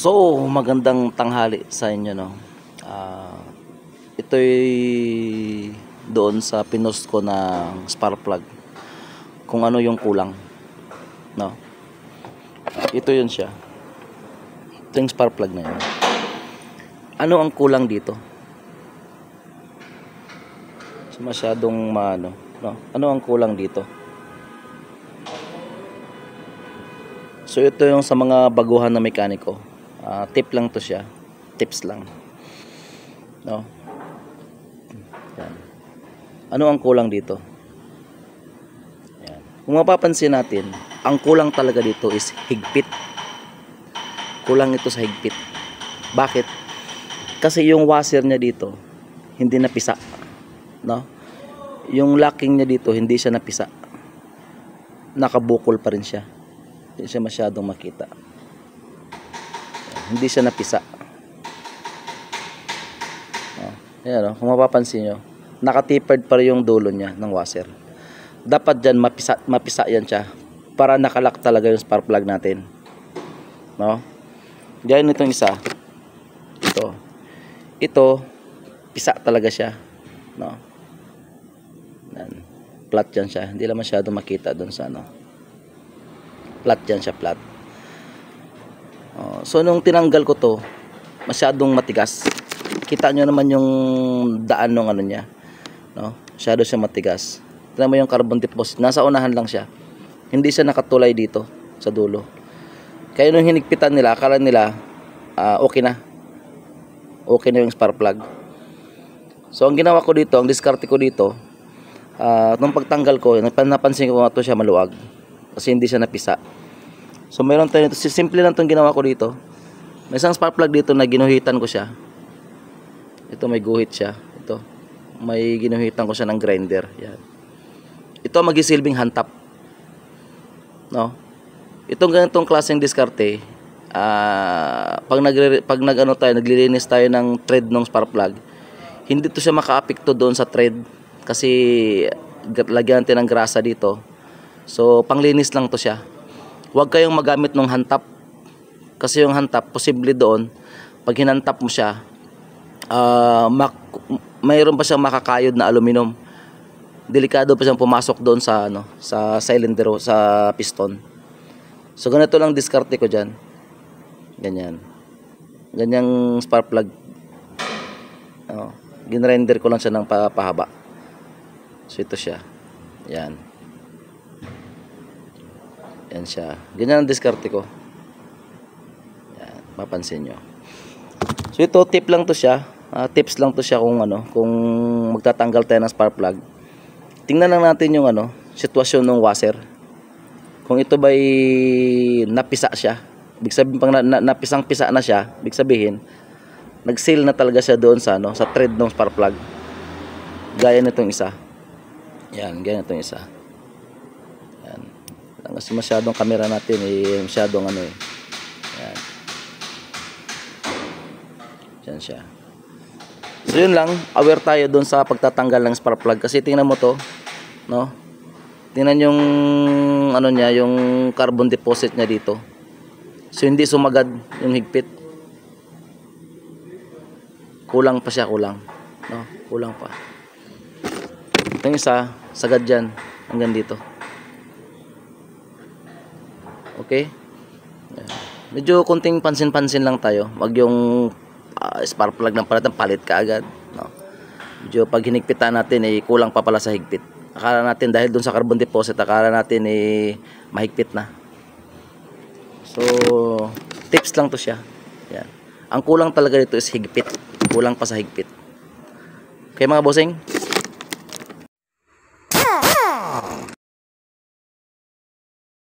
So, magandang tanghali sa inyo, no. Ito'y doon sa pinost ko na spark plug. Kung ano yung kulang, no. Ito yun siya. Ito yung spark plug na yun. Ano ang kulang dito? So, masyadong no. Ano ang kulang dito? So ito yung sa mga baguhan na mekaniko. Tip lang to siya. Tips lang. No? Yan. Ano ang kulang dito? Yan. Kung mapapansin natin, ang kulang talaga dito is higpit. Kulang ito sa higpit. Bakit? Kasi yung washer niya dito hindi napisa. No? Yung locking niya dito hindi siya napisa. Nakabukol pa rin siya. Hindi siya masyadong makita. Hindi siya napisa. Ayan, kung mapapansin nyo, nakatipered pa rin yung dulo niya ng washer. Dapat dyan mapisa yan siya para nakalak talaga yung spark plug natin. No? Gaya nitong isa. Ito pisa talaga siya. No? Yan. Flat yan siya. Hindi lang masyadong makita doon sa ano. Flat yan siya, flat. So nung tinanggal ko to, masyadong matigas. Kita nyo naman yung daan ng ano niya, no? Masyado siya matigas. Tignan mo yung carbon deposit, nasa unahan lang siya. Hindi siya nakatulay dito sa dulo. Kaya nung hinigpitan nila, akala nila okay na. Okay na yung spark plug. So ang ginawa ko dito, ang diskarte ko dito, nung pagtanggal ko, napansin ko nga ito siya maluwag. Kasi hindi siya napisa. So meron tayo nito, simple lang itong ginawa ko dito. May isang spark plug dito na ginuhitan ko siya. Ito may guhit siya. Ito may ginuhitan ko siya ng grinder. Yan. Ito magisilbing hantap. No? Itong ganitong klaseng diskarte, pag nag-ano tayo, naglilinis tayo ng thread ng spark plug, hindi to siya maka-apekto doon sa thread kasi lagyan natin ng grasa dito. So panglinis lang to siya. Huwag kayong magamit ng hantap. Kasi yung hantap, posible doon, pag hinantap mo siya, mayroon pa siyang makakayod na aluminum. Delikado pa siyang pumasok doon sa, sa cylinder, sa piston. So ganito lang diskarte ko dyan. Ganyan. Ganyang spark plug. Ginrender ko lang siya ng pahaba. So ito siya. Yan. Yan siya. Ganyan ang diskarte ko. Yan, mapansin nyo. So ito tip lang to siya. Tips lang to siya kung kung magtatanggal tayo ng spark plug. Tingnan lang natin yung sitwasyon ng washer. Kung ito ba'y napisa siya. Ibig sabihin pang napisang-pisa na siya, ibig sabihin nag-seal na talaga siya doon sa sa thread ng spark plug. Gaya nitong isa. Yan, gaya nitong isa. Kasi masyadong camera natin masyadong yan. Yan siya. So yun lang, aware tayo doon sa pagtatanggal ng spark plug kasi tingnan mo to, no? Tingnan yung niya, yung carbon deposit niya dito. So hindi sumagad yung higpit. Kulang pa siya, no? Kulang pa. Yung isa, sagad diyan hanggang dito. Okay? Medyo konting pansin-pansin lang tayo. Wag yung spark plug ng palit ka agad, no? Medyo pag hinigpitan natin kulang pa pala sa higpit. Akala natin dahil dun sa carbon deposit, akala natin mahigpit na. So, tips lang to siya. Yan. Ang kulang talaga dito is higpit. Kulang pa sa higpit. Okay mga bossing?